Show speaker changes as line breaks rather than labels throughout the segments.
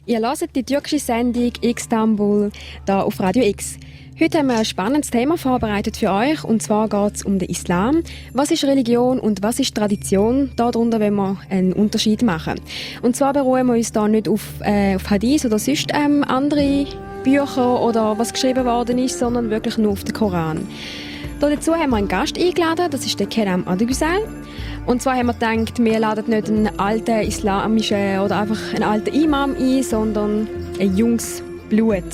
Ihr hört die türkische Sendung Istanbul hier auf Radio X. Heute haben wir ein spannendes Thema vorbereitet für euch, und zwar geht es um den Islam. Was ist Religion und was ist Tradition? Darunter wollen wir einen Unterschied machen. Und zwar beruhen wir uns da nicht auf Hadith oder sonst andere Bücher oder was geschrieben worden ist, sondern wirklich nur auf den Koran. Dazu haben wir einen Gast eingeladen, das ist der Kerem Adegüzel. Und zwar haben wir gedacht, wir laden nicht einen alten islamischen oder einfach einen alten Imam ein, sondern ein junges Blut.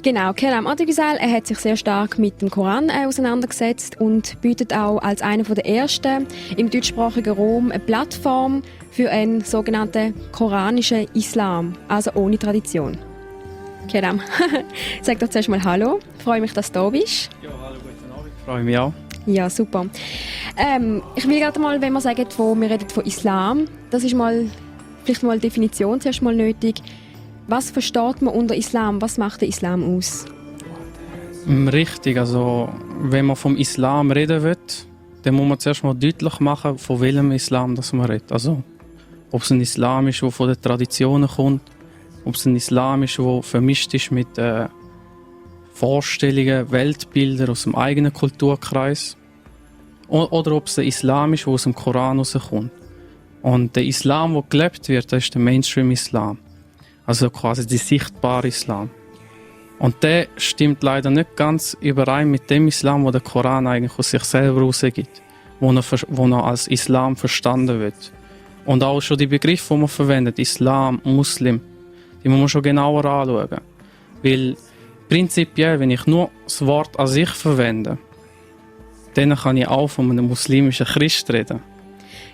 Genau, Kerem Adegüzel, er hat sich sehr stark mit dem Koran auseinandergesetzt und bietet auch als einer der ersten im deutschsprachigen Raum eine Plattform für einen sogenannten koranischen Islam, also ohne Tradition. Kerem, sag doch zuerst mal Hallo. Ich freue mich, dass du da bist.
Ja, hallo, guten Abend. Ich freue mich auch.
Ja, super. Ich will gerade mal, wenn wir sagen, wir reden von Islam, das ist vielleicht mal eine Definition zuerst mal nötig. Was versteht man unter Islam? Was macht der Islam aus?
Richtig, also wenn man vom Islam reden will, dann muss man zuerst mal deutlich machen, von welchem Islam das man redet. Also, ob es ein Islam ist, der von den Traditionen kommt, ob es ein Islam ist, der vermischt ist mit Vorstellungen, Weltbildern aus dem eigenen Kulturkreis. Oder ob es ein Islam ist, der aus dem Koran rauskommt. Und der Islam, der gelebt wird, das ist der Mainstream-Islam. Also quasi der sichtbare Islam. Und der stimmt leider nicht ganz überein mit dem Islam, wo der Koran eigentlich aus sich selber rausgibt, wo er als Islam verstanden wird. Und auch schon die Begriffe, die man verwendet, Islam, Muslim, die muss man schon genauer anschauen. Weil prinzipiell, wenn ich nur das Wort an sich verwende, dann kann ich auch von einem muslimischen Christ reden.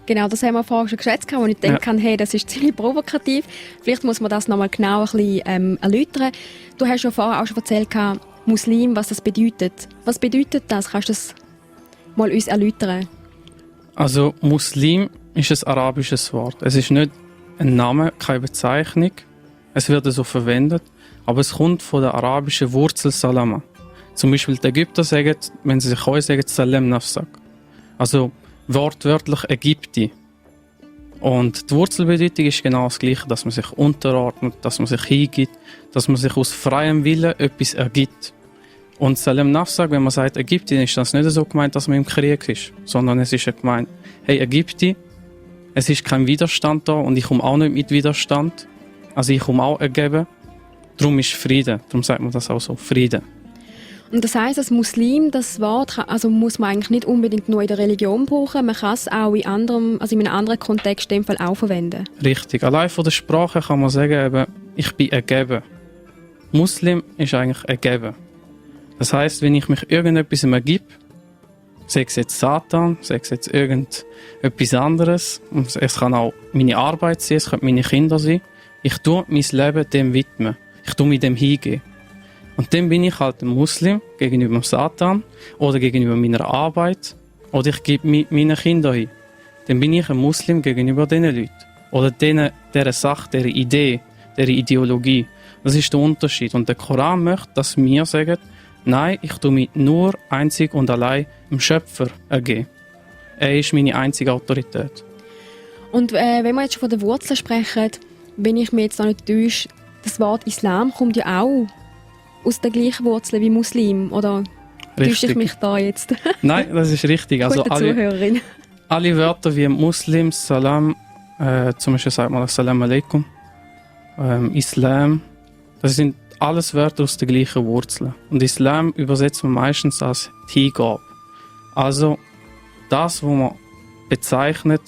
Genau, das haben wir vorher schon geschätzt, wo ich denke, hey, das ist ziemlich provokativ. Vielleicht muss man das noch mal genau ein bisschen erläutern. Du hast ja vorher auch schon erzählt, Muslim, was das bedeutet. Was bedeutet das? Kannst du das mal uns erläutern?
Also Muslim ist ein arabisches Wort. Es ist nicht ein Name, keine Bezeichnung. Es wird so verwendet, aber es kommt von der arabischen Wurzel Salama. Zum Beispiel die Ägypter sagen, wenn sie sich heute sagen, Salem Nafsak. Also wortwörtlich Ägypti. Und die Wurzelbedeutung ist genau das Gleiche, dass man sich unterordnet, dass man sich hingibt, dass man sich aus freiem Willen etwas ergibt. Und Salem Nafsak, wenn man sagt Ägypti, dann ist das nicht so gemeint, dass man im Krieg ist, sondern es ist gemeint, hey Ägypti, es ist kein Widerstand da und ich komme auch nicht mit Widerstand. Also ich komme auch ergeben. Darum ist Frieden. Darum sagt man das auch so, Frieden.
Und das heisst, als Muslim, das Wort muss man eigentlich nicht unbedingt nur in der Religion brauchen, man kann es auch in einem anderen Kontext in dem Fall auch verwenden.
Richtig. Allein von der Sprache kann man sagen, eben, ich bin ergeben. Muslim ist eigentlich ergeben. Das heisst, wenn ich mich irgendetwas ergib, sei es jetzt Satan, sei es jetzt irgendetwas anderes, es kann auch meine Arbeit sein, es können meine Kinder sein, ich tue mein Leben dem widmen. Ich tue mich dem hingeben. Und dann bin ich halt ein Muslim gegenüber dem Satan oder gegenüber meiner Arbeit oder ich gebe meinen Kindern hin. Dann bin ich ein Muslim gegenüber diesen Leuten. Oder dieser Sache, dieser Idee, dieser Ideologie. Das ist der Unterschied. Und der Koran möchte, dass wir sagen, nein, ich tue mich nur einzig und allein dem Schöpfer ergeben. Er ist meine einzige Autorität.
Und wenn wir jetzt schon von den Wurzeln sprechen, wenn ich mir jetzt noch nicht täusche, das Wort Islam kommt ja auch aus der gleichen Wurzel wie Muslim, oder täusche ich mich da jetzt?
Nein, das ist richtig. Also alle Wörter wie Muslim, Salam, zum Beispiel sagt man Assalamu alaikum, Islam, das sind alles Wörter aus der gleichen Wurzel. Und Islam übersetzt man meistens als Hingabe. Also das, was man bezeichnet,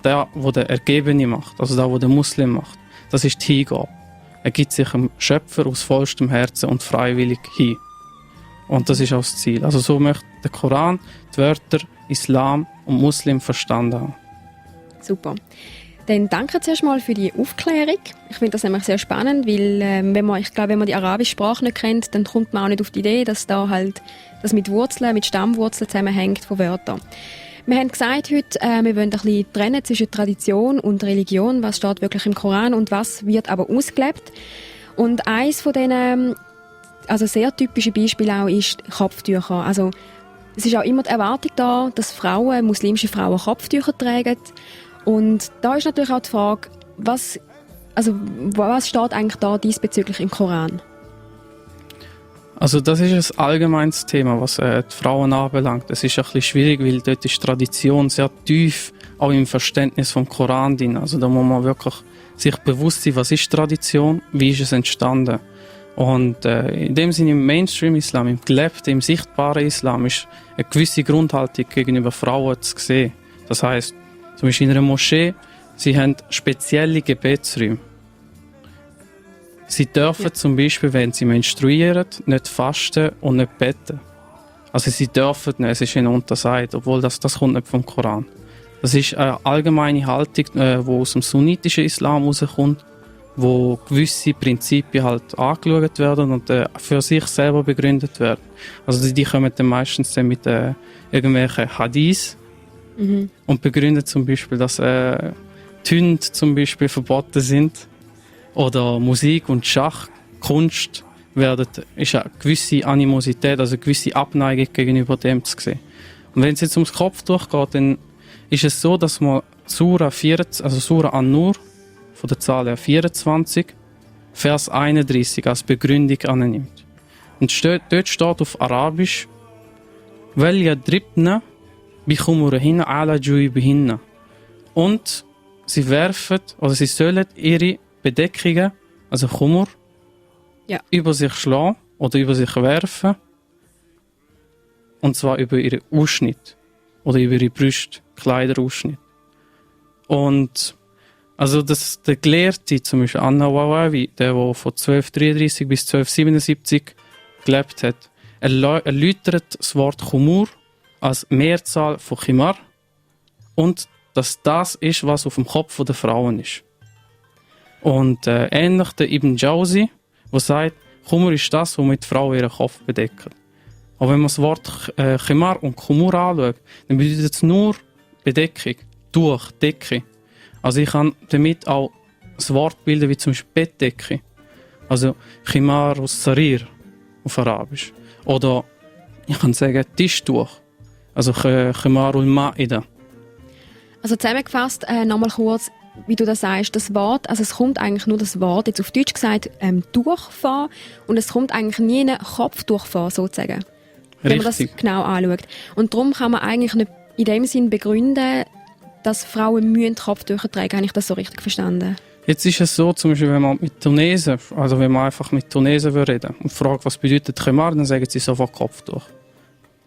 der, wo der Ergebene macht, also der, wo der Muslim macht, das ist die Hingabe. Er gibt sich dem Schöpfer aus vollstem Herzen und freiwillig hin. Und das ist auch das Ziel. Also so möchte der Koran die Wörter Islam und Muslim verstanden haben.
Super. Dann danke zuerst mal für die Aufklärung. Ich finde das nämlich sehr spannend, weil wenn man die arabische Sprache nicht kennt, dann kommt man auch nicht auf die Idee, dass da halt das mit Stammwurzeln zusammenhängt von Wörtern. Wir haben gesagt heute, wir wollen ein bisschen trennen zwischen Tradition und Religion, was steht wirklich im Koran und was wird aber ausgelebt. Und eines von diesen sehr typischen Beispielen auch ist Kopftücher. Also es ist auch immer die Erwartung da, dass muslimische Frauen Kopftücher tragen. Und da ist natürlich auch die Frage, was Also was steht eigentlich da diesbezüglich im Koran?
Also das ist ein allgemeines Thema, was die Frauen anbelangt. Es ist ein bisschen schwierig, weil dort ist Tradition sehr tief, auch im Verständnis vom Koran drin. Also da muss man wirklich sich bewusst sein, was ist Tradition, wie ist es entstanden. Und in dem Sinne im Mainstream-Islam, im gelebten, im sichtbaren Islam ist eine gewisse Grundhaltung gegenüber Frauen zu sehen. Das heisst, zum Beispiel in einer Moschee, sie haben spezielle Gebetsräume. Sie dürfen zum Beispiel, wenn sie menstruieren, nicht fasten und nicht beten. Also sie dürfen nicht, es ist ihnen untersagt, obwohl das kommt nicht vom Koran. Das ist eine allgemeine Haltung, die aus dem sunnitischen Islam herauskommt, wo gewisse Prinzipien halt angeschaut werden und für sich selber begründet werden. Also die kommen dann meistens mit irgendwelchen Hadith und begründen zum Beispiel, dass Hunde zum Beispiel verboten sind. Oder Musik und Schach, Kunst, ist eine gewisse Animosität, also eine gewisse Abneigung gegenüber dem zu sehen. Und wenn es jetzt ums Kopftuch geht, dann ist es so, dass man Surah An-Nur, von der Zahl her 24, Vers 31 als Begründung annimmt. Und dort steht auf Arabisch, وَلْيَضْرِبْنَ بِخُمُرِهِنَّ عَلَى جُيُوبِهِنَّ. Und sie werfen, oder sie sollen ihre Bedeckungen, also Chumur, über sich schlagen oder über sich werfen. Und zwar über ihren Ausschnitt oder über ihre Brüste, Kleiderausschnitt. Und also der Gelehrte, zum Beispiel An-Nawawi, der von 1233 bis 1277 gelebt hat, erläutert das Wort Chumur als Mehrzahl von Chimar und dass das ist, was auf dem Kopf der Frauen ist. Und ähnlich der Ibn Jauzi, der sagt, Chumur ist das, womit Frauen ihren Kopf bedecken. Aber wenn man das Wort Chimar und Chumur anschaut, dann bedeutet es nur Bedeckung, Tuch, Decke. Also ich kann damit auch das Wort bilden wie zum Beispiel Bettdecke. Also Chimar aus Sarir auf Arabisch. Oder ich kann sagen Tischtuch. Also Chimar ul-Ma'ida.
Also zusammengefasst, nochmal kurz, wie du das sagst, das Wort, also es kommt eigentlich nur das Wort, jetzt auf Deutsch gesagt, Tuch vor und es kommt eigentlich nie ein Kopftuch vor, sozusagen. Wenn man das genau anschaut. Und darum kann man eigentlich nicht in dem Sinn begründen, dass Frauen Kopftücher tragen. Habe ich das so richtig verstanden?
Jetzt ist es so, zum Beispiel, wenn man mit Tunesen, also wenn man einfach mit Tunesen reden und fragt, was bedeutet Chimar, dann sagen sie sofort Kopftuch.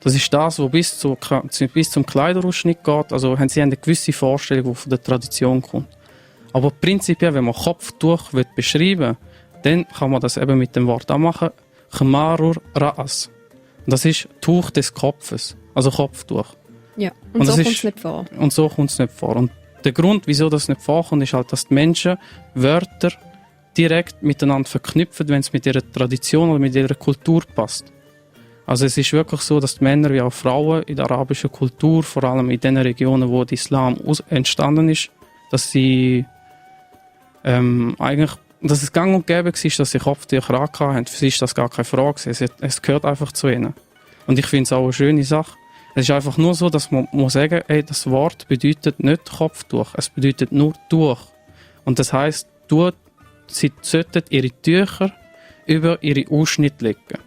Das ist das, was bis zum Kleiderausschnitt geht. Also sie haben eine gewisse Vorstellung, die von der Tradition kommt. Aber prinzipiell, wenn man Kopftuch beschreiben will, dann kann man das eben mit dem Wort anmachen. Chimarur Ra'as. Das ist Tuch des Kopfes, also Kopftuch.
Ja, und so kommt es nicht vor.
Und so kommt es nicht vor. Und der Grund, wieso das nicht vorkommt, ist halt, dass die Menschen Wörter direkt miteinander verknüpfen, wenn es mit ihrer Tradition oder mit ihrer Kultur passt. Also es ist wirklich so, dass die Männer wie auch Frauen in der arabischen Kultur, vor allem in den Regionen, wo der Islam entstanden ist, dass sie dass es gang und gäbe war, dass sie Kopftücher angehabt. Für sie ist das gar keine Frage. Es gehört einfach zu ihnen. Und ich finde es auch eine schöne Sache. Es ist einfach nur so, dass man muss sagen, das Wort bedeutet nicht Kopftuch, es bedeutet nur Tuch. Und das heisst, sie sollten ihre Tücher über ihre Ausschnitte legen.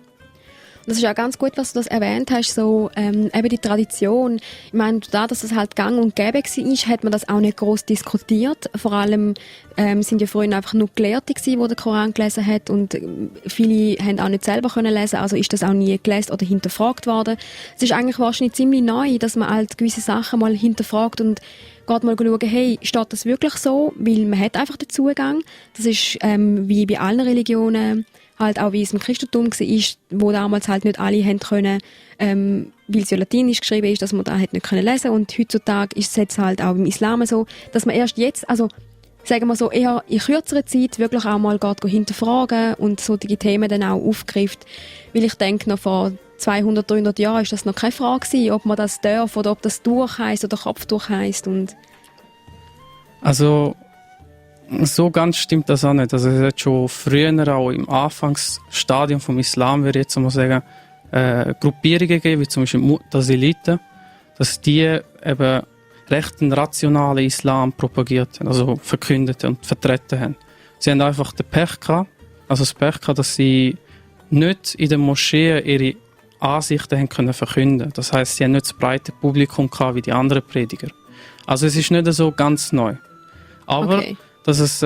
Das ist ja ganz gut, was du das erwähnt hast, so eben die Tradition. Ich meine, da, dass das halt gang und gäbe war, hat man das auch nicht gross diskutiert. Vor allem sind ja früher einfach nur Gelehrte gewesen, die den Koran gelesen haben und viele haben auch nicht selber können lesen, also ist das auch nie gelesen oder hinterfragt worden. Es ist eigentlich wahrscheinlich ziemlich neu, dass man halt gewisse Sachen mal hinterfragt und geht mal schauen, hey, steht das wirklich so? Weil man hat einfach den Zugang. Das ist wie bei allen Religionen, halt auch wie es im Christentum war, wo damals halt nicht alle haben können, weil es ja latinisch geschrieben ist, dass man da halt nicht können lesen. Und heutzutage ist es jetzt halt auch im Islam so, dass man erst jetzt, also sagen wir so, eher in kürzerer Zeit wirklich auch mal geht hinterfragen und solche Themen dann auch aufgreift. Weil ich denke, noch vor 200, 300 Jahren ist das noch keine Frage gewesen, ob man das darf oder ob das Tuch heisst oder Kopftuch heisst. Und
also so ganz stimmt das auch nicht. Also es hat schon früher, auch im Anfangsstadium vom Islam, würde ich jetzt mal sagen, Gruppierungen gegeben, wie zum Beispiel Mu'taziliten, dass die eben recht einen rationalen Islam propagiert haben, also verkündet und vertreten haben. Sie haben einfach den Pech gehabt, also das Pech gehabt, dass sie nicht in den Moscheen ihre Ansichten haben können verkünden. Das heisst, sie haben nicht das breite Publikum gehabt wie die anderen Prediger. Also es ist nicht so ganz neu. Aber
Okay.
dass es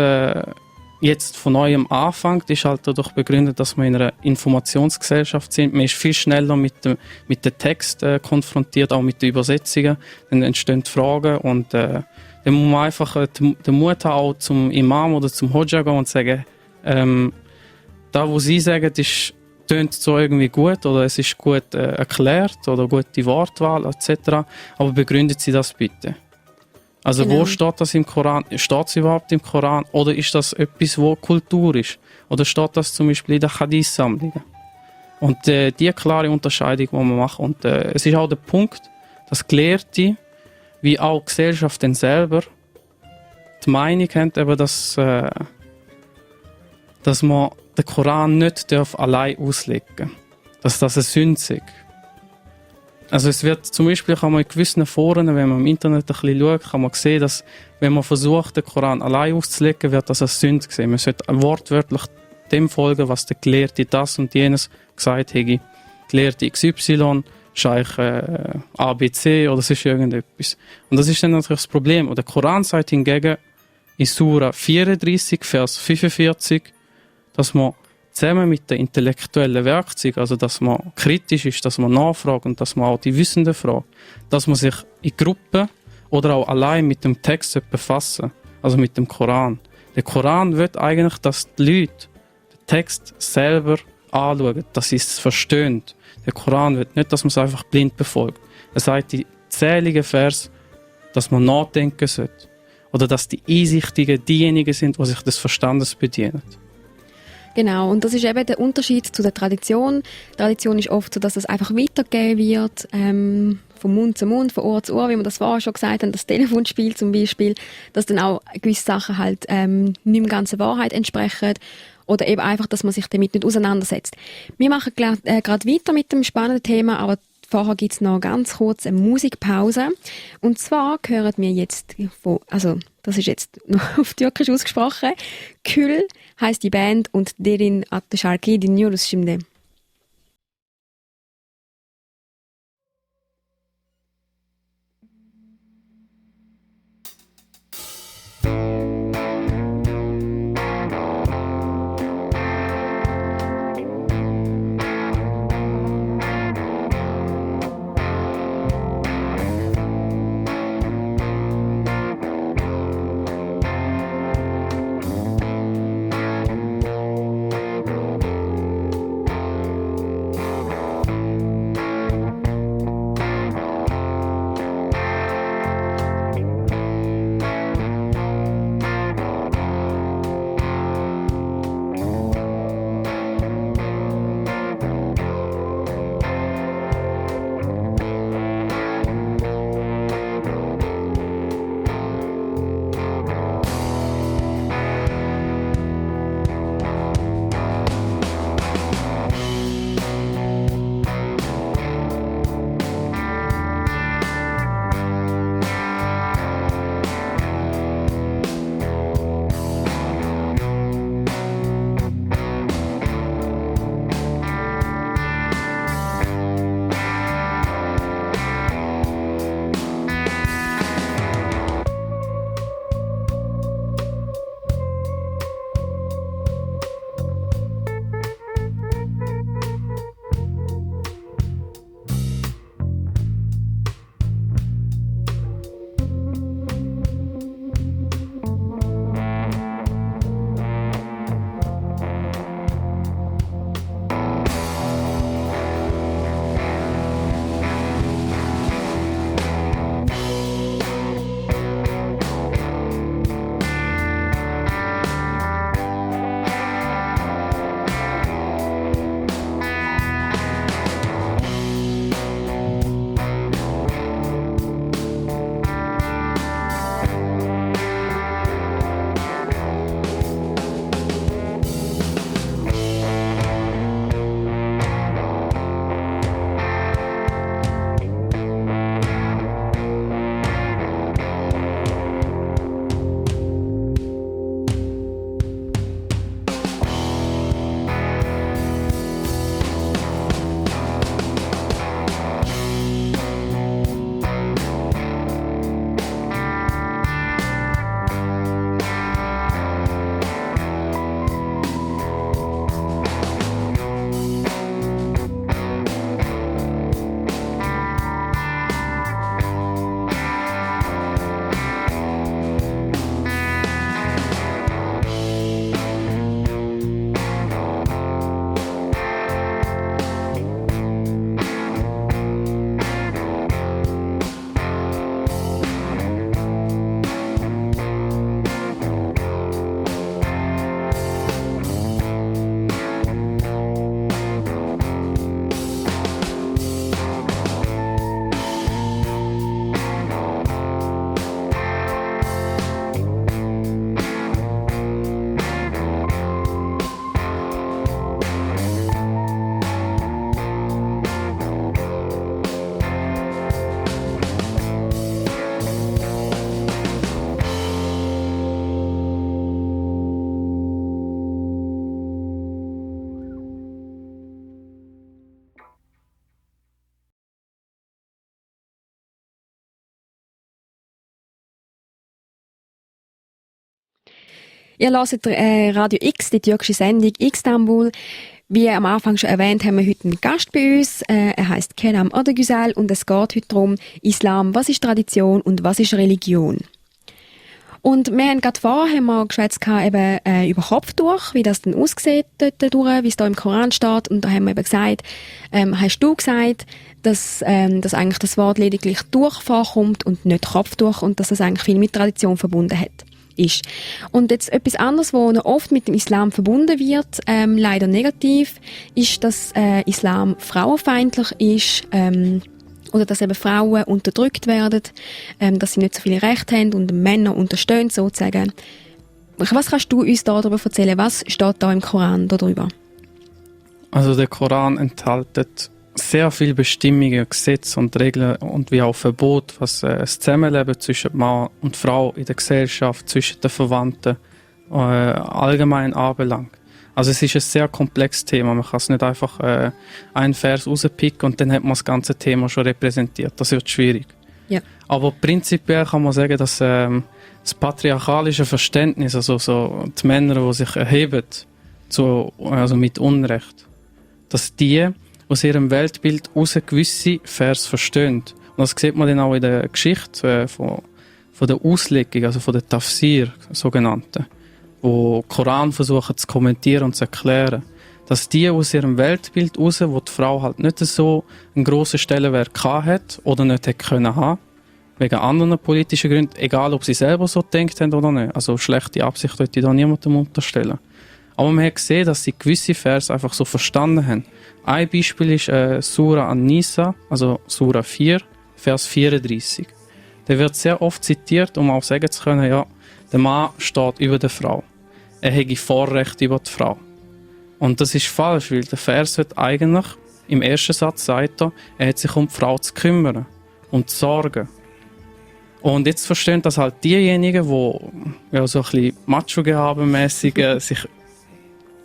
jetzt von neuem anfängt, ist halt dadurch begründet, dass wir in einer Informationsgesellschaft sind. Man ist viel schneller mit dem Text konfrontiert, auch mit den Übersetzungen. Dann entstehen Fragen und dann muss man einfach den Mut haben, auch zum Imam oder zum Hodja gehen und sagen, da, wo sie sagen, tönt so irgendwie gut oder es ist gut erklärt oder gute Wortwahl etc. Aber begründet Sie das bitte. Also
Genau.
wo steht das im Koran? Steht es überhaupt im Koran? Oder ist das etwas, wo Kultur ist? Oder steht das zum Beispiel in der Hadith-Sammlung? Und die klare Unterscheidung, die man macht. Und es ist auch der Punkt, dass Gelehrte, wie auch die Gesellschaft dann selber, die Meinung haben, eben, dass man den Koran nicht allein auslegen darf. Dass das eine Sünde ist. Also es wird zum Beispiel, kann man in gewissen Foren, wenn man im Internet ein bisschen schaut, kann man sehen, dass wenn man versucht, den Koran allein auszulegen, wird das als Sünde gesehen. Man sollte wortwörtlich dem folgen, was der Gelehrte das und jenes gesagt hat. Gelehrte XY, Scheich ABC oder sonst irgendetwas. Und das ist dann natürlich das Problem. Und der Koran sagt hingegen in Sura 34, Vers 45, dass man zusammen mit den intellektuellen Werkzeugen, also dass man kritisch ist, dass man nachfragt und dass man auch die Wissenden fragt, dass man sich in Gruppen oder auch allein mit dem Text befassen, also mit dem Koran. Der Koran will eigentlich, dass die Leute den Text selber anschauen, dass sie es verstehen. Der Koran will nicht, dass man es einfach blind befolgt. Er sagt in zähligen Vers, dass man nachdenken sollte. Oder dass die Einsichtigen diejenigen sind, die sich des Verstandes bedienen.
Genau, und das ist eben der Unterschied zu der Tradition. Die Tradition ist oft so, dass das einfach weitergegeben wird, von Mund zu Mund, von Ohr zu Ohr, wie wir das vorher schon gesagt haben, das Telefonspiel zum Beispiel, dass dann auch gewisse Sachen halt nicht mehr ganze Wahrheit entsprechen oder eben einfach, dass man sich damit nicht auseinandersetzt. Wir machen gerade weiter mit dem spannenden Thema, aber vorher gibt es noch ganz kurz eine Musikpause. Und zwar hören wir jetzt also das ist jetzt noch auf Türkisch ausgesprochen, Kül heisst die Band und Derin adlı şarkıyı dinliyoruz şimdi. Ihr hört Radio X, die türkische Sendung Istanbul. Wie am Anfang schon erwähnt, haben wir heute einen Gast bei uns. Er heisst Kerem Adegüzel und es geht heute darum, Islam, was ist Tradition und was ist Religion? Und wir haben gerade vorher geschwätzt über Kopftuch, wie das denn aussieht dort durch, wie es da im Koran steht. Und da haben wir eben gesagt, hast du gesagt, dass eigentlich das Wort lediglich Tuch vorkommt und nicht Kopftuch und dass das eigentlich viel mit Tradition verbunden ist. Und jetzt etwas anderes, was noch oft mit dem Islam verbunden wird, leider negativ, ist, dass Islam frauenfeindlich ist, oder dass eben Frauen unterdrückt werden, dass sie nicht so viele Rechte haben und Männer unterstehen sozusagen. Was kannst du uns darüber erzählen? Was steht da im Koran darüber?
Also der Koran enthält sehr viele Bestimmungen, Gesetze und Regeln und wie auch Verbot, was das Zusammenleben zwischen Mann und Frau in der Gesellschaft, zwischen den Verwandten allgemein anbelangt. Also es ist ein sehr komplexes Thema. Man kann es nicht einfach einen Vers rauspicken und dann hat man das ganze Thema schon repräsentiert. Das wird schwierig.
Ja.
Aber prinzipiell kann man sagen, dass das patriarchalische Verständnis, also so die Männer, die sich erheben, also mit Unrecht, dass die aus ihrem Weltbild heraus gewisse Vers verstehen. Und das sieht man dann auch in der Geschichte von der Auslegung, also von der Tafsir, sogenannten, wo Koran versuchen zu kommentieren und zu erklären, dass die aus ihrem Weltbild heraus, wo die Frau halt nicht so einen grossen Stellenwert hat oder nicht hätte können haben, wegen anderen politischen Gründen, egal ob sie selber so gedacht haben oder nicht. Also schlechte Absicht würde ich da niemandem unterstellen. Aber man hat gesehen, dass sie gewisse Verse einfach so verstanden haben. Ein Beispiel ist Surah An-Nisa, also Surah 4, Vers 34. Der wird sehr oft zitiert, um auch sagen zu können, ja, der Mann steht über der Frau. Er hätte Vorrecht über die Frau. Und das ist falsch, weil der Vers wird eigentlich, im ersten Satz sagt er hat sich um die Frau zu kümmern und zu sorgen. Und jetzt verstehen das halt diejenigen, die ja, so ein bisschen macho-gehabenmässig sich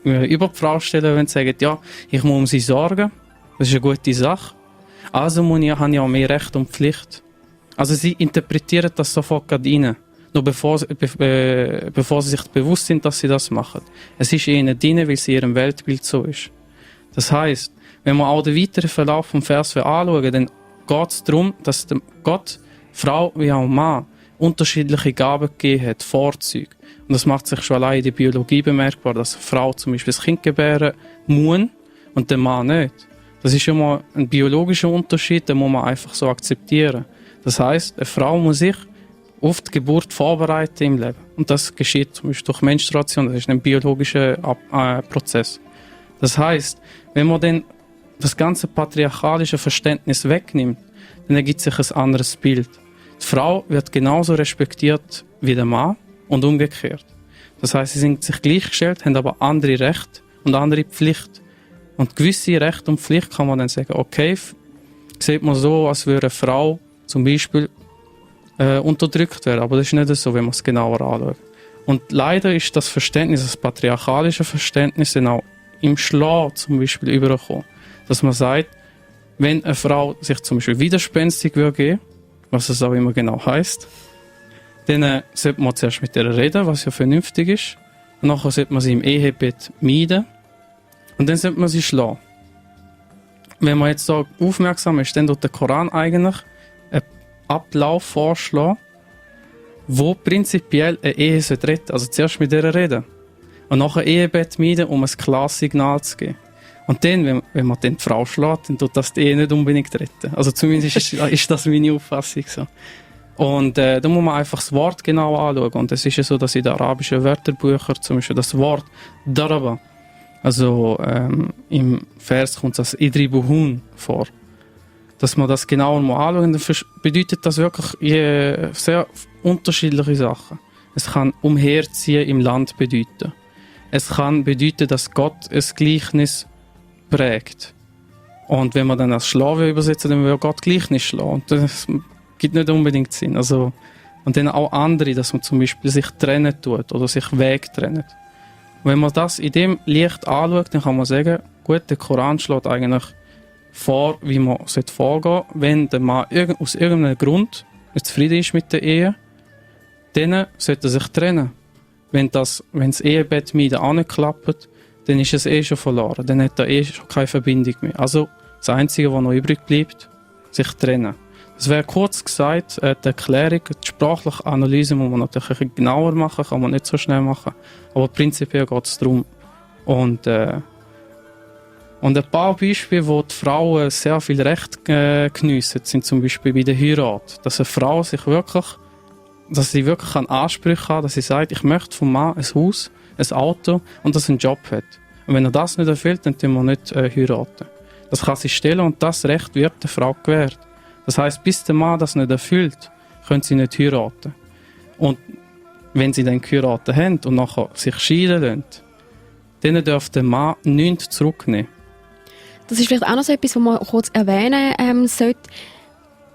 über die Frau stellen und sagen, ja, ich muss um sie sorgen, das ist eine gute Sache, also habe ich auch mehr Recht und Pflicht. Also sie interpretieren das sofort gerade rein, nur bevor sie sich bewusst sind, dass sie das machen. Es ist ihnen drin, weil es in ihrem Weltbild so ist. Das heisst, wenn wir auch den weiteren Verlauf vom Vers anschauen, dann geht es darum, dass Gott Frau wie auch Mann unterschiedliche Gaben gegeben hat, Vorzüge. Und das macht sich schon allein in der Biologie bemerkbar, dass eine Frau zum Beispiel das Kind gebären muss und der Mann nicht. Das ist immer ein biologischer Unterschied, den muss man einfach so akzeptieren. Das heisst, eine Frau muss sich auf die Geburt vorbereiten im Leben. Und das geschieht zum Beispiel durch Menstruation, das ist ein biologischer Prozess. Das heisst, wenn man dann das ganze patriarchalische Verständnis wegnimmt, dann ergibt sich ein anderes Bild. Die Frau wird genauso respektiert wie der Mann und umgekehrt. Das heisst, sie sind sich gleichgestellt, haben aber andere Rechte und andere Pflichten. Und gewisse Rechte und Pflichten kann man dann sagen, okay, sieht man so, als würde eine Frau zum Beispiel unterdrückt werden. Aber das ist nicht so, wenn man es genauer anschaut. Und leider ist das Verständnis, das patriarchalische Verständnis, dann auch im Schlagen zum Beispiel übergekommen. Dass man sagt, wenn eine Frau sich zum Beispiel widerspenstig geben, was es auch immer genau heisst, dann sollte man zuerst mit ihr reden, was ja vernünftig ist. Und nachher sollte man sie im Ehebett meiden. Und dann sollte man sie schlagen. Wenn man jetzt so aufmerksam ist, dann tut der Koran eigentlich einen Ablauf vorschlagen, wo prinzipiell eine Ehe retten sollte. Also zuerst mit ihr reden. Und nachher Ehebett meiden, um ein klares Signal zu geben. Und dann, wenn man dann die Frau schlägt, dann tut das die Ehe nicht unbedingt retten. Also zumindest ist das meine Auffassung so. Und da muss man einfach das Wort genau anschauen. Und es ist ja so, dass in den arabischen Wörterbüchern zum Beispiel das Wort Daraba, also im Vers kommt das Idribuhun vor. Dass man das genauer mal anschauen, dann bedeutet das wirklich sehr unterschiedliche Sachen. Es kann umherziehen im Land bedeuten. Es kann bedeuten, dass Gott ein Gleichnis prägt. Und wenn man dann als Schlagen übersetzt, dann will Gott Gleichnis schlagen. Und das gibt nicht unbedingt Sinn. Also, und dann auch andere, dass man zum Beispiel sich trennen tut oder sich Weg trennt. Und wenn man das in dem Licht anschaut, dann kann man sagen, gut, der Koran schlägt eigentlich vor, wie man vorgehen sollte, wenn der Mann aus irgendeinem Grund nicht zufrieden ist mit der Ehe, dann sollte er sich trennen. Wenn das Ehebett wieder anklappt, dann ist es schon verloren. Dann hat er schon keine Verbindung mehr. Also das Einzige, was noch übrig bleibt, sich trennen. Das wäre kurz gesagt die Erklärung. Die sprachliche Analyse muss man natürlich ein bisschen genauer machen, kann man nicht so schnell machen. Aber prinzipiell geht es darum. Und ein paar Beispiele, wo die Frauen sehr viel Recht geniessen, sind zum Beispiel bei der Heirat. Dass eine Frau dass sie wirklich einen Anspruch hat, dass sie sagt, ich möchte vom Mann ein Haus, ein Auto und dass er einen Job hat. Und wenn er das nicht erfüllt, dann tun wir nicht heiraten. Das kann sie stellen und das Recht wird der Frau gewährt. Das heisst, bis der Mann das nicht erfüllt, können sie nicht heiraten. Und wenn sie dann geheiratet haben und nachher sich scheiden lassen, dann darf der Mann nichts zurücknehmen.
Das ist vielleicht auch noch so etwas, was man kurz erwähnen sollte.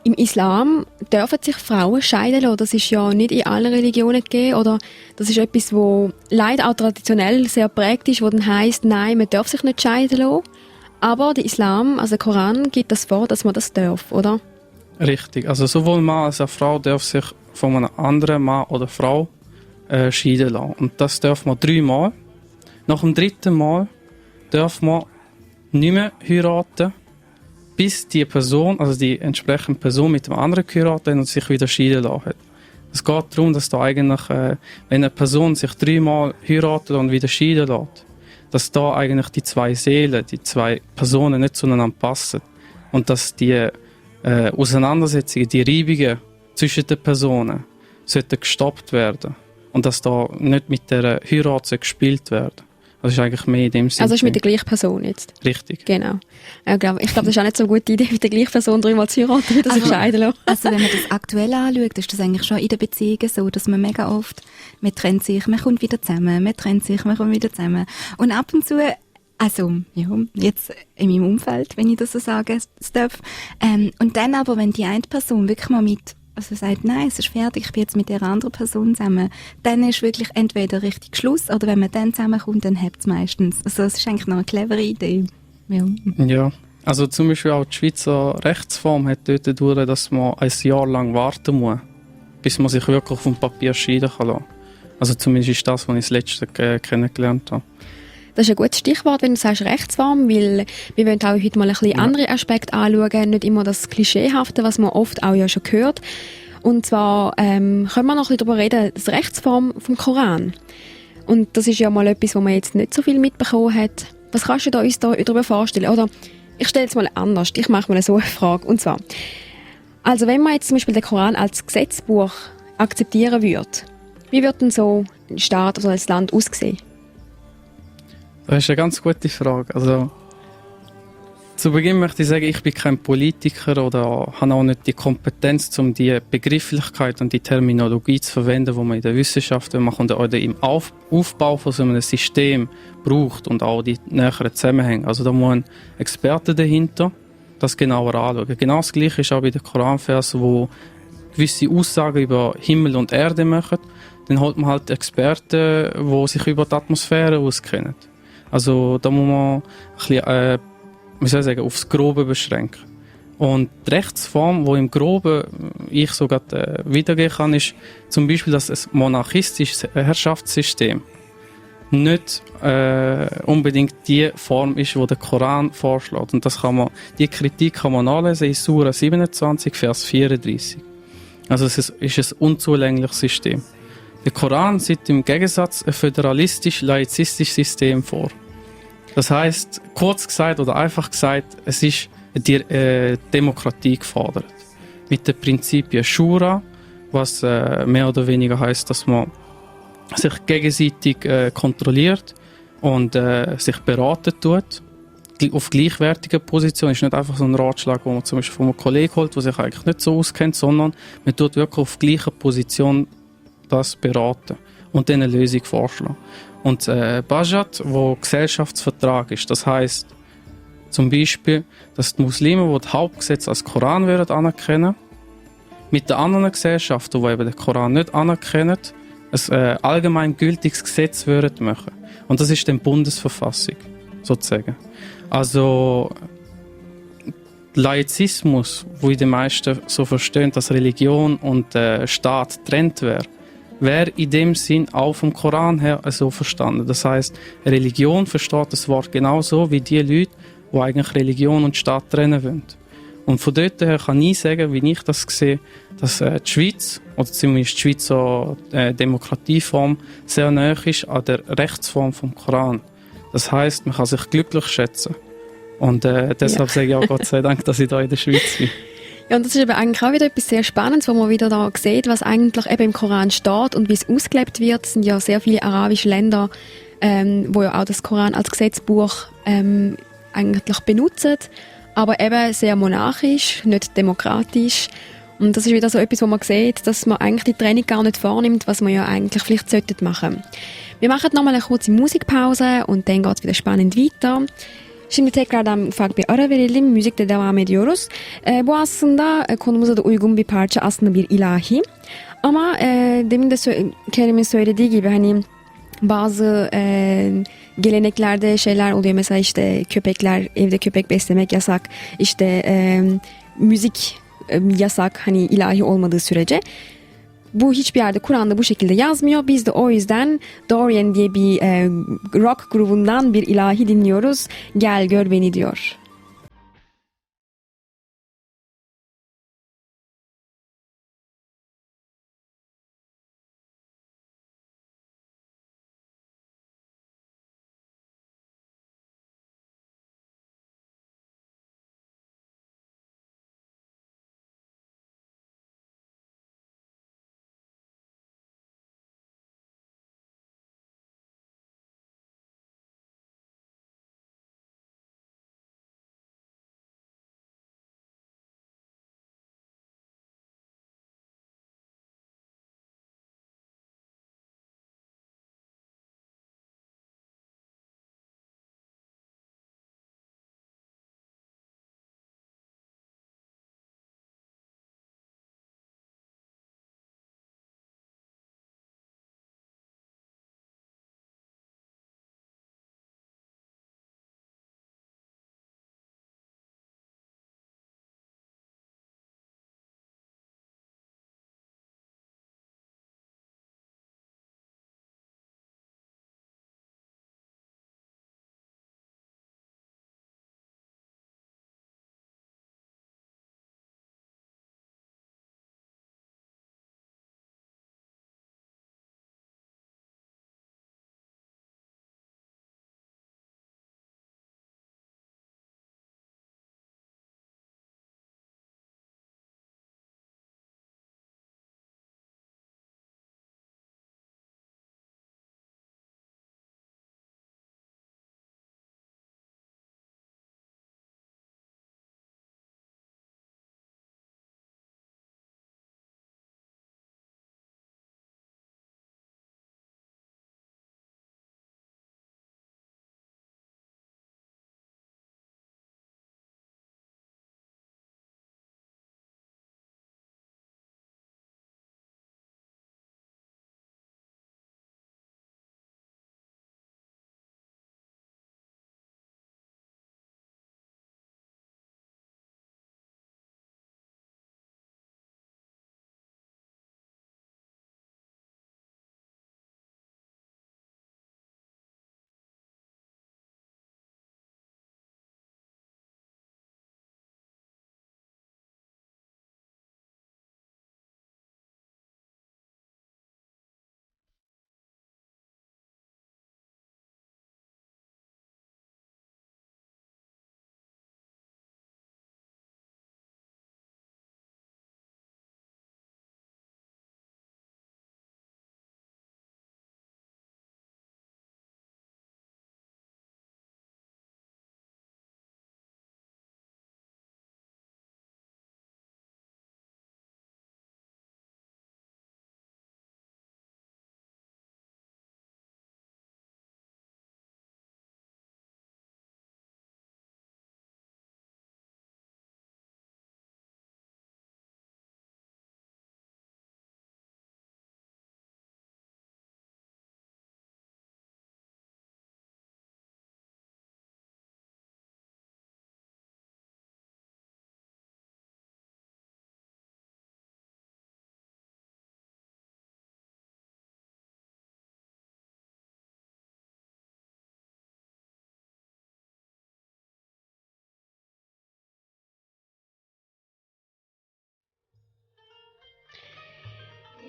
Im Islam dürfen sich Frauen scheiden lassen. Das ist ja nicht in allen Religionen gegeben. Oder das ist etwas, was leider auch traditionell sehr prägt ist, wo dann heisst, nein, man darf sich nicht scheiden lassen. Aber der Islam, also der Koran, gibt das vor, dass man das darf, oder?
Richtig. Also sowohl Mann als auch Frau darf sich von einem anderen Mann oder Frau scheiden lassen. Und das darf man 3 Mal. Nach dem 3. Mal darf man nicht mehr heiraten, bis die Person, also die entsprechende Person mit dem anderen geheiratet hat und sich wieder scheiden lassen hat. Es geht darum, dass da eigentlich, wenn eine Person sich 3 Mal heiratet und wieder scheiden lässt, dass da eigentlich die 2 Seelen, die 2 Personen nicht zueinander passen. Und dass die Auseinandersetzungen, die Reibungen zwischen den Personen sollten gestoppt werden. Und dass da nicht mit der Heirat gespielt werden. Das ist eigentlich mehr in dem Sinne.
Also ist mit der gleichen Person jetzt?
Richtig.
Genau. Ich glaube, das ist auch nicht so eine gute Idee, mit der gleichen Person 3 Mal zu heiraten, wie das sich scheiden lassen.
Also wenn man das aktuell anschaut, ist das eigentlich schon in den Beziehungen so, dass man mega oft, man trennt sich, man kommt wieder zusammen, man trennt sich, man kommt wieder zusammen. Und ab und zu, also, ja, jetzt in meinem Umfeld, wenn ich das so sagen darf. Und dann aber, wenn die eine Person wirklich mal also sagt, nein, es ist fertig, ich bin jetzt mit der anderen Person zusammen, dann ist wirklich entweder richtig Schluss, oder wenn man dann zusammenkommt, dann hebt es meistens. Also es ist eigentlich noch eine clevere Idee.
Ja, also zum Beispiel auch die Schweizer Rechtsform hat dort durch, dass man ein Jahr lang warten muss, bis man sich wirklich vom Papier scheiden kann lassen. Also zumindest ist das, was ich das letzte kennengelernt habe.
Das ist ein gutes Stichwort, wenn du sagst Rechtsform, weil wir wollen auch heute mal ein bisschen andere Aspekte anschauen, nicht immer das Klischeehafte, was man oft auch ja schon hört. Und zwar können wir noch ein bisschen darüber reden, das Rechtsform vom Koran. Und das ist ja mal etwas, wo man jetzt nicht so viel mitbekommen hat. Was kannst du uns da darüber vorstellen? Oder ich stelle es mal anders, ich mache mal so eine Frage. Und zwar, also wenn man jetzt zum Beispiel den Koran als Gesetzbuch akzeptieren würde, wie würde denn so ein Staat oder ein Land aussehen?
Das ist eine ganz gute Frage. Also, zu Beginn möchte ich sagen, ich bin kein Politiker oder habe auch nicht die Kompetenz, um die Begrifflichkeit und die Terminologie zu verwenden, die man in der Wissenschaft macht oder im Aufbau von so einem System braucht und auch die näheren Zusammenhänge. Also da muss ein Experte dahinter das genauer anschauen. Genau das Gleiche ist auch bei den Koranversen, wo gewisse Aussagen über Himmel und Erde machen. Dann holt man halt Experten, die sich über die Atmosphäre auskennen. Also da muss man ein bisschen, wie soll ich sagen, aufs Grobe beschränken. Und die Rechtsform, die im Groben ich sogar wiedergeben kann, ist zum Beispiel, dass ein monarchistisches Herrschaftssystem nicht unbedingt die Form ist, die der Koran vorschlägt. Und die Kritik kann man nachlesen in Sura 27, Vers 34. Also es ist ein unzulängliches System. Der Koran sieht im Gegensatz ein föderalistisch-laizistisches System vor. Das heisst, kurz gesagt oder einfach gesagt, es ist die Demokratie gefordert. Mit den Prinzipien Shura, was mehr oder weniger heisst, dass man sich gegenseitig kontrolliert und sich beraten tut. Auf gleichwertiger Position ist nicht einfach so ein Ratschlag, den man zum Beispiel von einem Kollegen holt, der sich eigentlich nicht so auskennt, sondern man tut wirklich auf gleicher Position das beraten und dann eine Lösung vorschlagen. Und Bajat, wo Gesellschaftsvertrag ist, das heisst zum Beispiel, dass die Muslime, die das Hauptgesetz als Koran würden anerkennen, mit den anderen Gesellschaften, die eben den Koran nicht anerkennen, ein allgemein gültiges Gesetz würden machen. Und das ist dann die Bundesverfassung, sozusagen. Also Laizismus, wo die meisten so verstehen, dass Religion und Staat getrennt wäre, wäre in dem Sinn auch vom Koran her so verstanden. Das heißt, Religion versteht das Wort genauso wie die Leute, die eigentlich Religion und Staat trennen wollen. Und von dort her kann ich sagen, wie ich das sehe, dass die Schweiz, oder zumindest die Schweizer Demokratieform, sehr nahe ist an der Rechtsform vom Koran. Das heißt, man kann sich glücklich schätzen. Und deshalb sage ich auch Gott sei Dank, dass ich da in der Schweiz bin.
Ja, und das ist eben eigentlich auch wieder etwas sehr Spannendes, wo man wieder da sieht, was eigentlich eben im Koran steht und wie es ausgelebt wird. Es sind ja sehr viele arabische Länder, wo ja auch das Koran als Gesetzbuch eigentlich benutzen, aber eben sehr monarchisch, nicht demokratisch. Und das ist wieder so etwas, wo man sieht, dass man eigentlich die Trennung gar nicht vornimmt, was man ja eigentlich vielleicht machen sollte. Wir machen nochmal eine kurze Musikpause und dann geht es wieder spannend weiter. Şimdi tekrardan ufak bir ara verelim. Müzikle devam ediyoruz. Bu aslında konumuza da uygun bir parça, aslında bir ilahi. Ama demin de Kerim'in söylediği gibi hani bazı geleneklerde şeyler oluyor. Mesela işte köpekler, evde köpek beslemek yasak. İşte müzik yasak, hani ilahi olmadığı sürece. Bu hiçbir yerde Kur'an'da bu şekilde yazmıyor. Biz de o yüzden Dorian diye bir rock grubundan bir ilahi dinliyoruz. Gel gör beni diyor.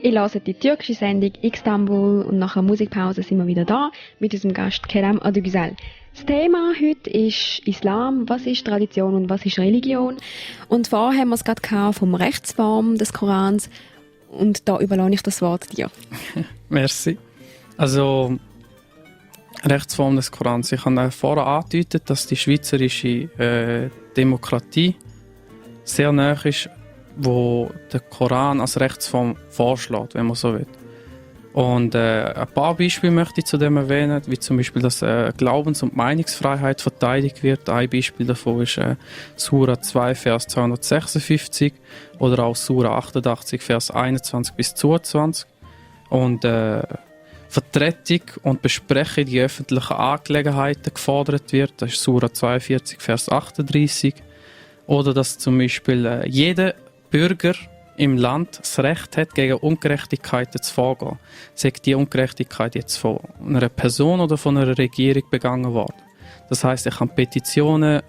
Ihr hört die türkische Sendung Istanbul und nach einer Musikpause sind wir wieder da mit unserem Gast Kerem Adugüzel. Das Thema heute ist Islam, was ist Tradition und was ist Religion. Und vorher haben wir es gerade vom Rechtsform des Korans und da überlasse ich das Wort dir.
Merci. Also, Rechtsform des Korans. Ich habe vorher angedeutet, dass die schweizerische Demokratie sehr nahe ist, wo der Koran als Rechtsform vorschlägt, wenn man so will. Und ein paar Beispiele möchte ich zu dem erwähnen, wie zum Beispiel, dass Glaubens- und Meinungsfreiheit verteidigt wird. Ein Beispiel davon ist Sura 2, Vers 256 oder auch Sura 88, Vers 21 bis 22. Und Vertretung und Besprechung in öffentlichen Angelegenheiten gefordert wird. Das ist Sura 42, Vers 38. Oder dass zum Beispiel jeder Bürger im Land das Recht hat, gegen Ungerechtigkeiten zu vorgehen. Sei die Ungerechtigkeit jetzt von einer Person oder von einer Regierung begangen worden. Das heisst, er kann Petitionen,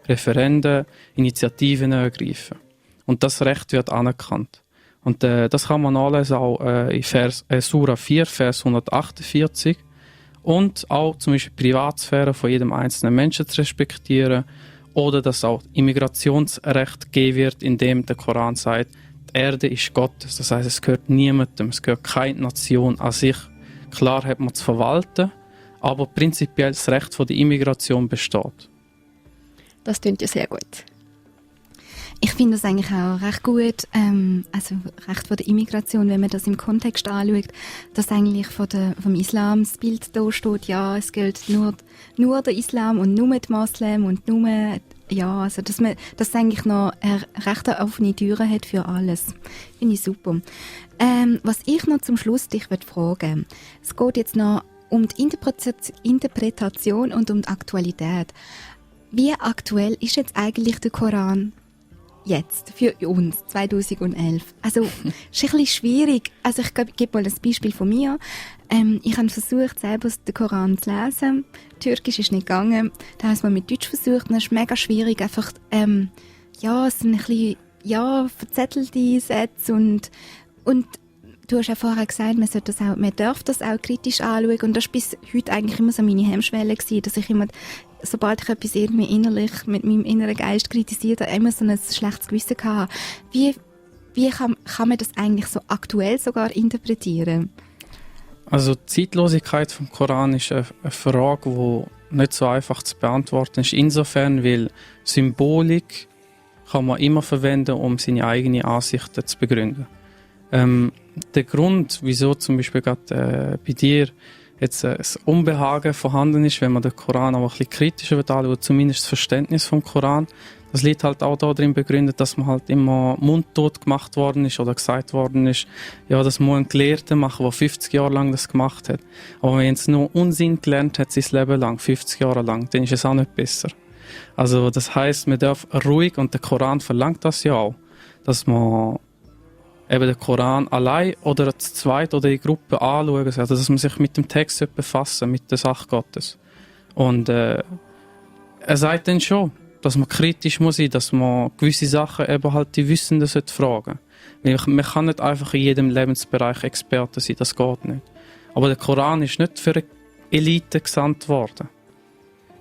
Referenden, Initiativen ergreifen. Und das Recht wird anerkannt. Und das kann man nachlesen auch in Sura 4, Vers 148. Und auch zum Beispiel die Privatsphäre von jedem einzelnen Menschen zu respektieren. Oder dass auch Immigrationsrecht gegeben wird, indem der Koran sagt, die Erde ist Gottes. Das heisst, es gehört niemandem, es gehört keine Nation an sich. Klar hat man zu verwalten, aber prinzipiell das Recht von der Immigration besteht.
Das klingt ja sehr gut.
Ich finde das eigentlich auch recht gut, also Recht von der Immigration, wenn man das im Kontext anschaut, dass eigentlich vom Islam das Bild da steht, ja, es gilt nur der Islam und nur die Moslem und nur, ja, also dass eigentlich noch eine recht offene Türe hat für alles. Finde ich super. Was ich noch zum Schluss dich fragen möchte, es geht jetzt noch um die Interpretation und um die Aktualität. Wie aktuell ist jetzt eigentlich der Koran jetzt, für uns, 2011. Also, es ist ein bisschen schwierig. Also, ich gebe mal ein Beispiel von mir. Ich habe versucht, selber den Koran zu lesen. Türkisch ist nicht gegangen. Dann habe ich es mal mit Deutsch versucht. Und es ist mega schwierig, einfach, ja, es sind ein bisschen, ja, verzettelte Sätze und du hast ja vorher gesagt, man darf das auch kritisch anschauen. Und das war bis heute eigentlich immer so meine Hemmschwelle gewesen, dass ich immer, sobald ich etwas irgendwie innerlich mit meinem inneren Geist kritisiert habe, immer so ein schlechtes Gewissen hatte. Wie kann man das eigentlich so aktuell sogar interpretieren?
Also die Zeitlosigkeit vom Koran ist eine Frage, die nicht so einfach zu beantworten ist. Insofern, weil Symbolik kann man immer verwenden, um seine eigenen Ansichten zu begründen. Der Grund, wieso zum Beispiel gerade bei dir jetzt das Unbehagen vorhanden ist, wenn man den Koran auch ein bisschen kritischer anschaut, zumindest das Verständnis vom Koran, das liegt halt auch darin begründet, dass man halt immer mundtot gemacht worden ist oder gesagt worden ist, ja, das muss ein Gelehrter machen, der 50 Jahre lang das gemacht hat. Aber wenn es nur Unsinn gelernt hat, sein Leben lang, 50 Jahre lang, dann ist es auch nicht besser. Also das heisst, man darf ruhig, und der Koran verlangt das ja auch, dass man eben den Koran allein oder zu zweit oder in Gruppen anschauen, also dass man sich mit dem Text befassen, mit der Sache Gottes. Und er sagt dann schon, dass man kritisch muss sein, dass man gewisse Sachen eben halt die Wissenden fragen sollte. Man kann nicht einfach in jedem Lebensbereich Experte sein, das geht nicht. Aber der Koran ist nicht für eine Elite gesandt worden.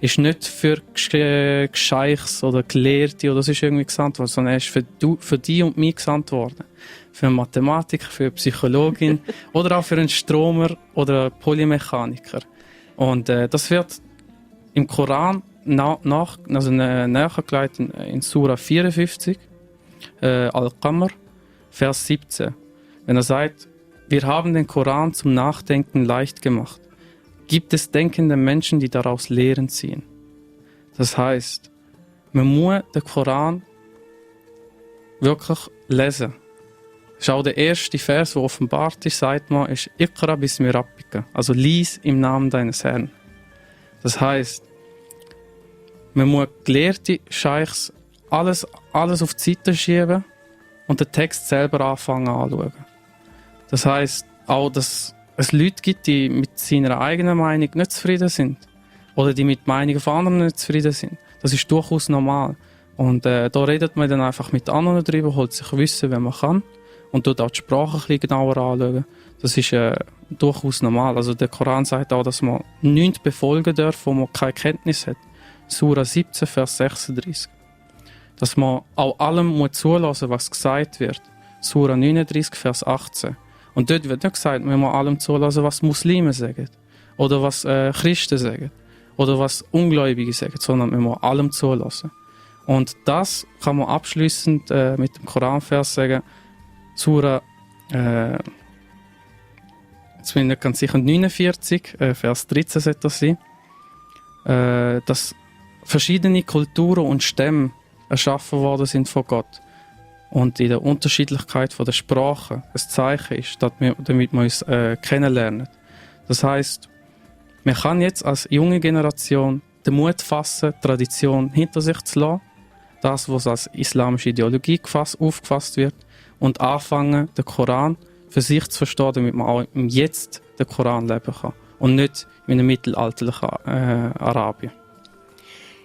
Ist nicht für Gescheichs oder Gelehrte oder sonst irgendwie gesandt worden, sondern er ist für die und mich gesandt worden. Für einen Mathematiker, für eine Psychologin oder auch für einen Stromer oder einen Polymechaniker. Und das wird im Koran nachgelegt in Sura 54, Al-Qamar, Vers 17. Wenn er sagt, wir haben den Koran zum Nachdenken leicht gemacht. Gibt es denkende Menschen, die daraus Lehren ziehen? Das heisst, man muss den Koran wirklich lesen. Das ist auch der erste Vers, der offenbart ist, sagt man, ist Iqra bismi rabbika, also lies im Namen deines Herrn. Das heisst, man muss Gelehrte, Scheichs, alles auf die Seite schieben und den Text selber anfangen anzuschauen. Das heisst auch, dass es Leute gibt, die mit seiner eigenen Meinung nicht zufrieden sind. Oder die mit Meinungen von anderen nicht zufrieden sind. Das ist durchaus normal. Und da redet man dann einfach mit anderen darüber, holt sich Wissen, wenn man kann. und dort auch die Sprache ein bisschen genauer anschauen. Das ist durchaus normal. Also der Koran sagt auch, dass man nichts befolgen darf, wo man keine Kenntnis hat. Sura 17, Vers 36. Dass man auch allem muss zulassen, was gesagt wird. Sura 39, Vers 18. Und dort wird nicht gesagt, man muss allem zulassen, was Muslime sagen. Oder was Christen sagen. Oder was Ungläubige sagen. Sondern man muss allem zulassen. Und das kann man abschließend mit dem Koranvers sagen. Sura, jetzt bin ich nicht ganz sicher, 49, Vers 13 sollte das sein. Dass verschiedene Kulturen und Stämme erschaffen worden sind von Gott. Und in der Unterschiedlichkeit von der Sprache ein Zeichen ist, damit wir uns kennenlernen. Das heisst, man kann jetzt als junge Generation den Mut fassen, Tradition hinter sich zu lassen, das, was als islamische Ideologie aufgefasst wird, und anfangen, den Koran für sich zu verstehen, damit man auch im Jetzt den Koran leben kann und nicht in einem mittelalterlichen Arabien.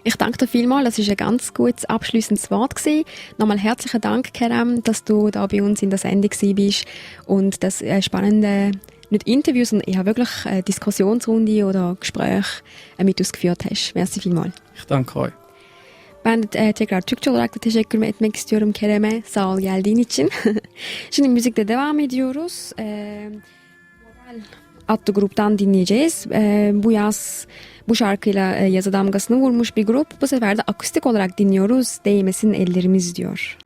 Ich danke dir vielmals, das war ein ganz gutes abschließendes Wort gewesen. Nochmal herzlichen Dank, Kerem, dass du da bei uns in der Sendung bist und das spannende, nicht Interviews, sondern eher wirklich Diskussionsrunde oder Gespräche mit uns geführt hast. Merci vielmals.
Ich danke euch.
Ben tekrar Türkçe olarak da teşekkür etmek istiyorum Kerem'e. Sağ ol geldiğin için. Şimdi müzikle devam ediyoruz. Model adlı gruptan dinleyeceğiz. Bu yaz bu şarkıyla yazı damgasını vurmuş bir grup. Bu sefer de akustik olarak dinliyoruz. Değmesin ellerimiz diyor.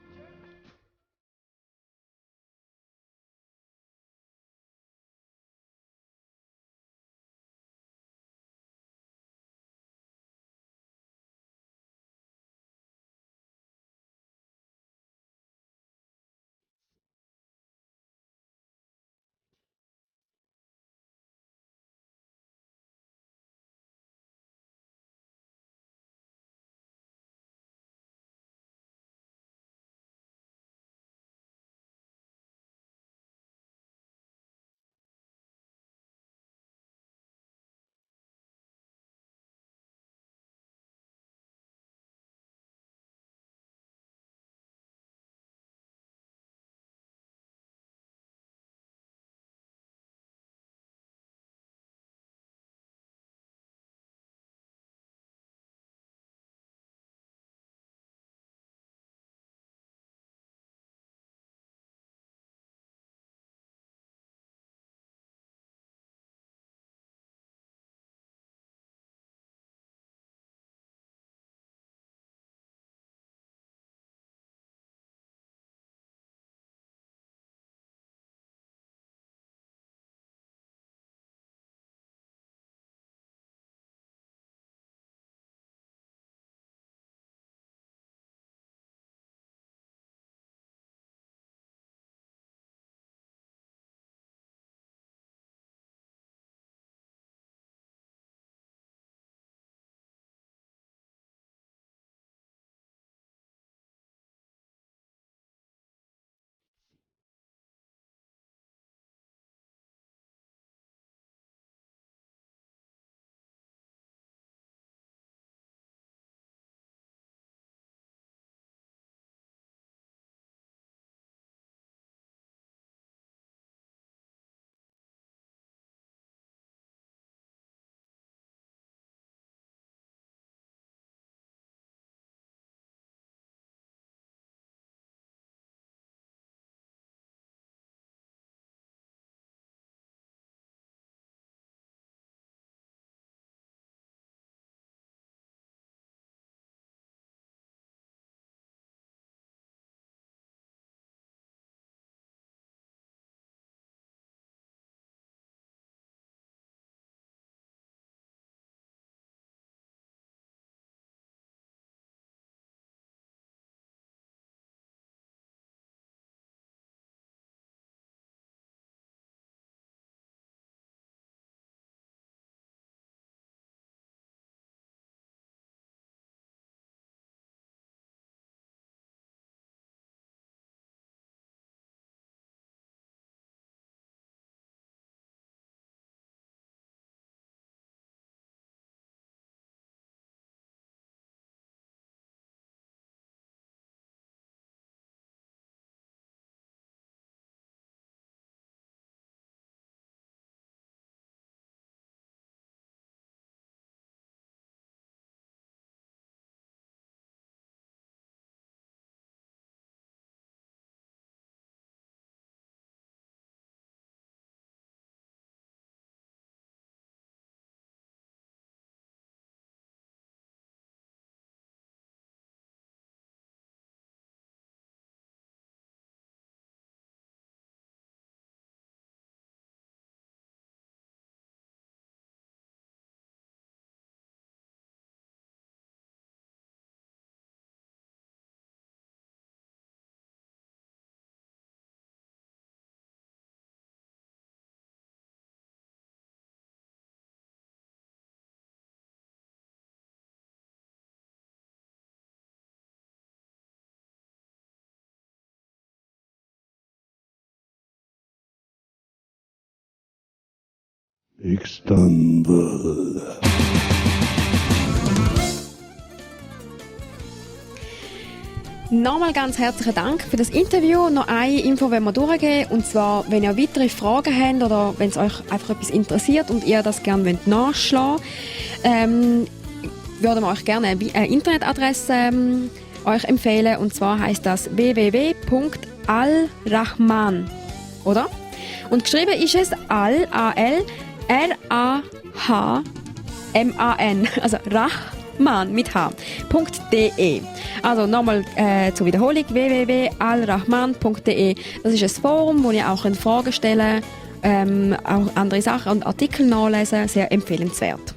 Istanbul.
Nochmal ganz herzlichen Dank für das Interview. Noch eine Info wollen wir durchgeben. Und zwar, wenn ihr weitere Fragen habt oder wenn es euch einfach etwas interessiert und ihr das gerne nachschlagen wollt, würden wir euch gerne eine Internetadresse euch empfehlen. Und zwar heisst das www.al-Rahman. Oder? Und geschrieben ist es Al-R-A-H-M-A-N. Also Rahman mit H.de. Also nochmal zur Wiederholung: www.alrahman.de. Das ist ein Forum, wo ihr auch Fragen stellen könnt, auch andere Sachen und Artikel nachlesen. Sehr empfehlenswert.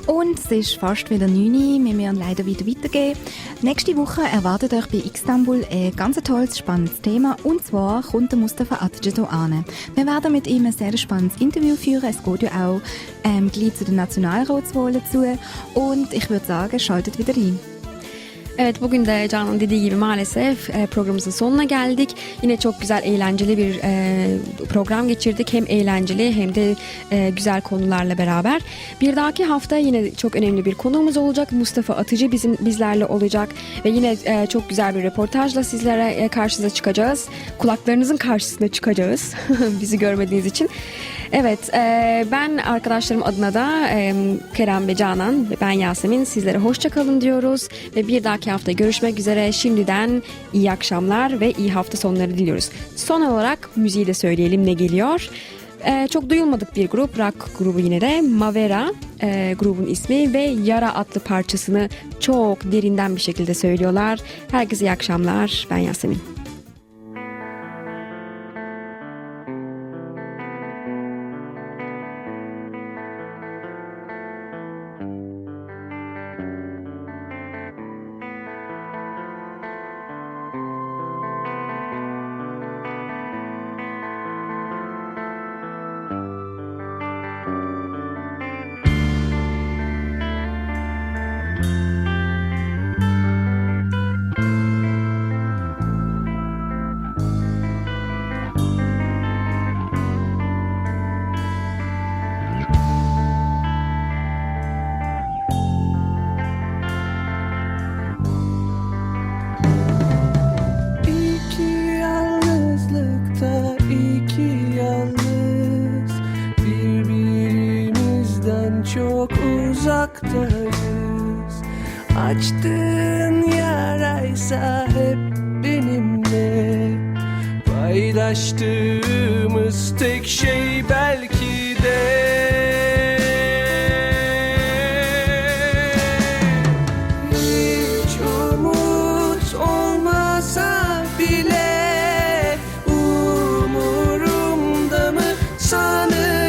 Und es ist fast wieder 9 Uhr, wir müssen leider wieder weitergehen. Nächste Woche erwartet euch bei Istanbul ein ganz tolles, spannendes Thema. Und zwar kommt der Mustafa Atatürk hier an. Wir werden mit ihm ein sehr spannendes Interview führen. Es geht ja auch gleich zu den Nationalratswahlen zu. Und ich würde sagen, schaltet wieder rein.
Evet, bugün de Canan dediği gibi maalesef programımızın sonuna geldik. Yine çok güzel, eğlenceli bir program geçirdik. Hem eğlenceli hem de güzel konularla beraber. Bir dahaki hafta yine çok önemli bir konuğumuz olacak. Mustafa Atıcı bizlerle olacak. Ve yine çok güzel bir röportajla sizlere karşınıza çıkacağız. Kulaklarınızın karşısına çıkacağız. Bizi görmediğiniz için. Evet, ben arkadaşlarım adına da Kerem ve Canan ve ben Yasemin sizlere hoşça kalın diyoruz. Ve bir dahaki hafta görüşmek üzere. Şimdiden iyi akşamlar ve iyi hafta sonları diliyoruz. Son olarak müziği de söyleyelim, ne geliyor. Çok duyulmadık bir grup, rock grubu yine de. Mavera grubun ismi ve Yara adlı parçasını çok derinden bir şekilde söylüyorlar. Herkese iyi akşamlar. Ben Yasemin.
Çok uzaktayız. Açtığın yaraysa hep benimle. Paylaştığımız tek şey belki de hiç umut olmasa bile umurumda mı sanıyorsun?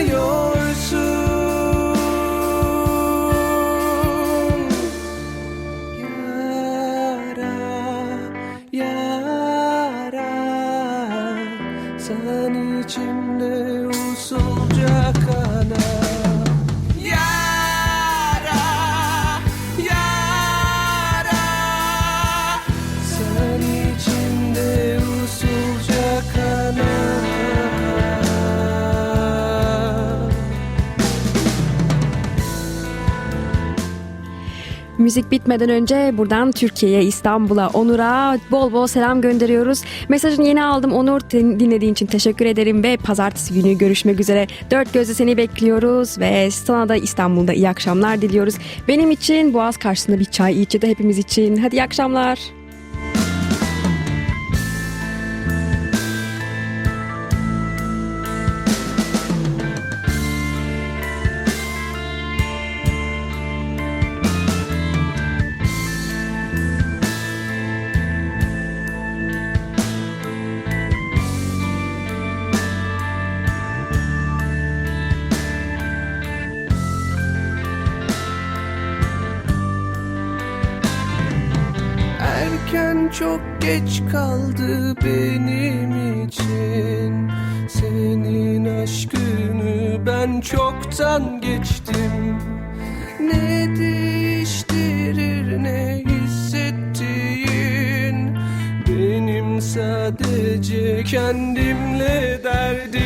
Sen içimde usulca kanar. Yara, yara. Sen içimde usulca kanar.
Müzik bitmeden önce buradan Türkiye'ye, İstanbul'a, Onur'a bol bol selam gönderiyoruz. Mesajını yeni aldım Onur. Dinlediğin için teşekkür ederim ve pazartesi günü görüşmek üzere. Dört gözle seni bekliyoruz ve sana da İstanbul'da iyi akşamlar diliyoruz. Benim için Boğaz karşısında bir çay iç ya da hepimiz için. Hadi iyi akşamlar.
Erken çok geç kaldı benim için. Senin aşkını ben çoktan geçtim. Ne değiştirir ne hissettiğin, benim sadece kendimle derdim.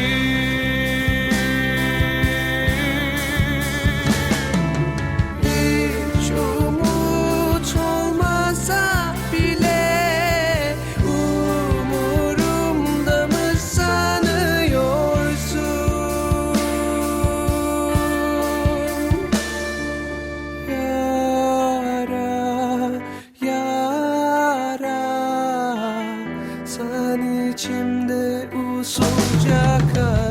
akar